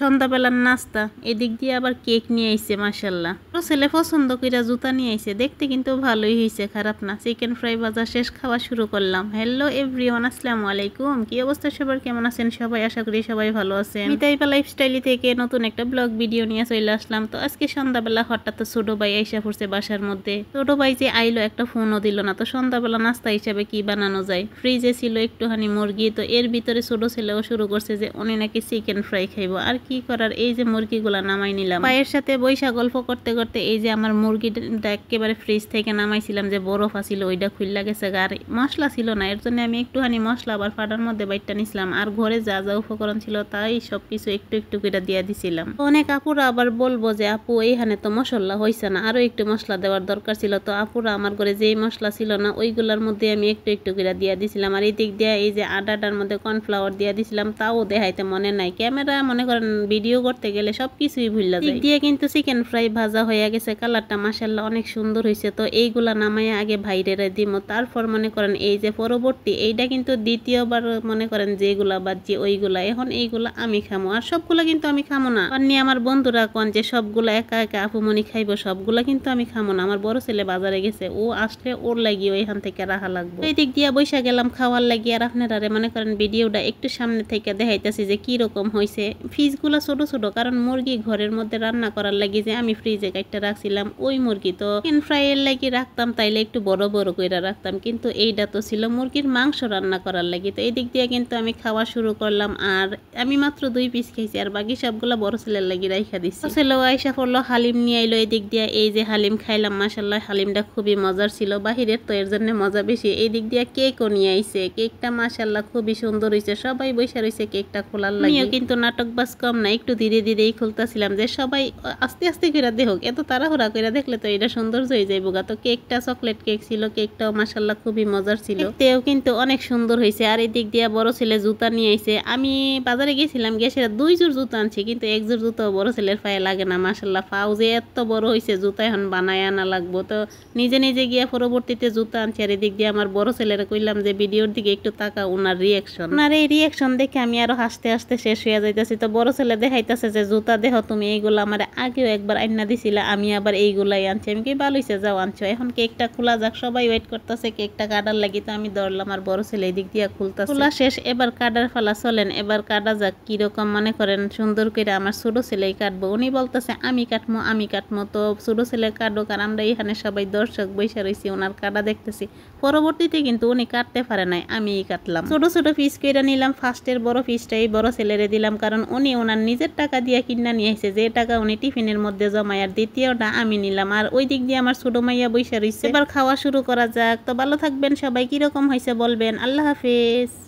সন্ধ্যাবেলার নাস্তা এদিক দিয়ে আবার কেক নিয়ে আইছে মাশাল্লাহ। ছেলে পছন্দ কইরা জুতা নিয়ে আইছে, দেখতে কিন্তু ভালোই হয়েছে, খারাপ না। চিকেন ফ্রাই ভাজা শেষ, খাওয়া শুরু করলাম। হ্যালো এভরিওয়ান, আসসালামু আলাইকুম। কি অবস্থা সবার, কেমন আছেন সবাই? আশা করি সবাই ভালো আছেন। মিতাইপা লাইফস্টাইল থেকে নতুন একটা ব্লগ ভিডিও নিয়ে চলে আসলাম। তো আজকে সন্ধ্যাবেলা হঠাৎ তো ছোট ভাই আইসা পড়ছে বাসার মধ্যে। ছোট ভাই যে আইলো, একটা ফোনও দিল না। তো সন্ধ্যাবেলা নাস্তা হিসাবে কি বানানো যায়, ফ্রিজে ছিল একটুখানি মুরগি, তো এর ভিতরে ছোট ছেলেও শুরু করছে যে উনি নাকি চিকেন ফ্রাই খাইবো। আর কি করার, এই যে মুরগিগুলা নামাই নিলাম। পায়ের সাথে বৈশা গল্প করতে করতে এই যে আমার মুরগিটা একেবারে ফ্রিজ থেকে নামাইছিলাম, যে বরফ আছিল ওইটা খুললা গেছে। আর মশলা ছিল না, এর জন্য আমি একটুখানি মশলা আবার ফাটার মধ্যে বাইটটা নিছিলাম। আর ঘরে যা যা উপকরণ ছিল তাই সবকিছু একটু একটু করে দিয়ে দিছিলাম। অনেক আপুরা আবার বলবো যে আপু এইখানে তো মশলা হয়েছে না, আরো একটু মশলা দেওয়ার দরকার ছিল। তো আপুরা আমার ঘরে যেই মশলা ছিল না ওইগুলোর মধ্যে আমি একটু একটু করে দিয়ে দিছিলাম। আর এই দিক দিয়ে এই যে আটাটার মধ্যে কর্নফ্লাওয়ার দিয়ে দিছিলাম, তাও দেখাইতে মনে নাই। ক্যামেরা মনে করেন ভিডিও করতে গেলে সবকিছুই ভুলা যায়। দিয়ে কিন্তু চিকেন ফ্রাই ভাজা হয়ে গেছে, কালারটা মাশাআল্লাহ অনেক সুন্দর হয়েছে। তো এইগুলা নামাইয়া আগে ভাইরেরা দিমো, তারপর মনে করেন এই যে পরবর্তী এইটা কিন্তু দ্বিতীয়বার মনে করেন যেগুলা বাদছি ওইগুলা, এখন এইগুলা আমি খামো। আর সবগুলা কিন্তু আমি খামো না, নিয়ে আমার বন্ধুরা কন যে সবগুলা একা একা আপুমনি খাইবো, সবগুলা কিন্তু আমি খামো না। আমার বড় ছেলে বাজারে গেছে, ও আসলে ওর লাগি ওইখান থেকে রাখা লাগবে। এই দিক দিয়া বৈশা গেলাম খাওয়ার লাগি। আর আপনারা মনে করেন ভিডিওটা একটু সামনে থেকে দেখাইতেছি যে কি রকম হয়েছে। ফ্রিজগুলা ছোট ছোট, কারণ মুরগি ঘরের মধ্যে রান্না করার লাগি যে আমি ফ্রিজে কাটটা রাখছিলাম ওই মুরগি, তো চিকেন ফ্রাইয়ের লাগি রাখতাম তাইলে একটু বড় বড় করে রাখতাম, কিন্তু এইটা তো ছিল মুরগির মাংস রান্না করার লাগি। তো এই দিক দিয়ে কিন্তু আমি খাওয়া শুরু করলাম। আর আমি মাত্র 2 পিস খাইছি, আর বাকি সবগুলা বড় ছেলের লাগি রাইখা দিচ্ছি। ছেলেও আইসা পড়লো, হালিম নিয়ে আইলো। এই দিক দিয়ে এই যে হালিম খাইলাম, মাশাল্লাহ হালিমটা খুবই মজার ছিল, বাহিরের তো এর জন্য মজা বেশি। এই দিক দিয়ে কেকও নিয়ে আইছে, কেকটা মাশাল্লাহ খুবই সুন্দর হয়েছে। সবাই বসে রয়েছে কেকটা খোলার লাগি। আমিও কিন্তু নাটক বাস কম না, একটু ধীরে ধীরেই খুলতেছিলাম যে সবাই আস্তে আস্তে করে দেখুক, এত তাড়াহুড়া করে দেখলে তো এটা সৌন্দর্য হয়ে যাইব গা। তো কেকটা চকলেট কেক ছিল, কেকটাও মাশাল্লাহ খুবই মজার ছিল, তেও কিন্তু অনেক সুন্দর হয়েছে। আর এই দিক দিয়ে বড় ছেলে জুতা নিয়ে আইছে। আমি বাজারে গেছিলাম, গিয়ে সেটা 2 জোড় জুতা আনছি, কিন্তু 1 জোড় জুতাও বড় ছেলের পায়ে লাগে না। মাশাল্লাহ পাও যে এত বড় হয়েছে, জুতা এখন বানায় আনা লাগবো। তো নিজে নিজে গিয়ে পরবর্তীতে জুতা আনছি। আর এদিক দিয়ে আমার বড় ছেলেরা কইলাম যে ভিডিওর দিকে একটু তাকা, ওনার রিয়াকশন, ওনার এই রিয়াকশন দেখে আমি আরো হাসতে হাসতে শেষ হয়ে যাইতেছি। তো বড় ছেলে দেখাইতেছে যে জুতা দেহ তুমি, এইগুলো আমার আগেও একবার আইনা দিছিল, আমি আবার এইগুলাই আনছি। আমি কি ভালো হয়েছে, যাও আনছো। এখন কেকটা খোলা যাক, সবাই ওয়েট করতেছে কেকটা কাটার লাগি। তো আমি ধরলাম, আর বড় ছেলে এই দিক দিয়ে খুলতেছে। খোলা শেষ, এবার কাটার ফালা, চলেন এবার কাটা যাক। কিরকম মনে করেন সুন্দর করে আমার ছোট ছেলেই কাটবো। উনি বলতেছে আমি কাটমো আমি কাটমো। তো ছোট ছেলে কাটুক, আর আমরা এখানে সবাই দর্শক বৈশা রয়েছি, ওনার কাটা দেখতেছি। পরবর্তীতে কিন্তু উনি কাটতে পারে নাই, আমিই কাটলাম। ছোট ছোট পিস করে নিলাম। ফার্স্টের বড় পিসটাই বড় ছেলেরে দিলাম, কারণ উনি ওনার নিজের টাকা দিয়ে কিনা নিয়ে এসেছে, যে টাকা উনি টিফিনের মধ্যে জমায়। আর দ্বিতীয়টা আমি নিলাম। আর ওই দিক দিয়ে আমার ছোট মাইয়া বৈশা রয়েছে। এবার খাওয়া শুরু করা যাক। তো ভালো থাকবেন সবাই, কিরকম হয়েছে বলবেন। আল্লাহ হাফেজ।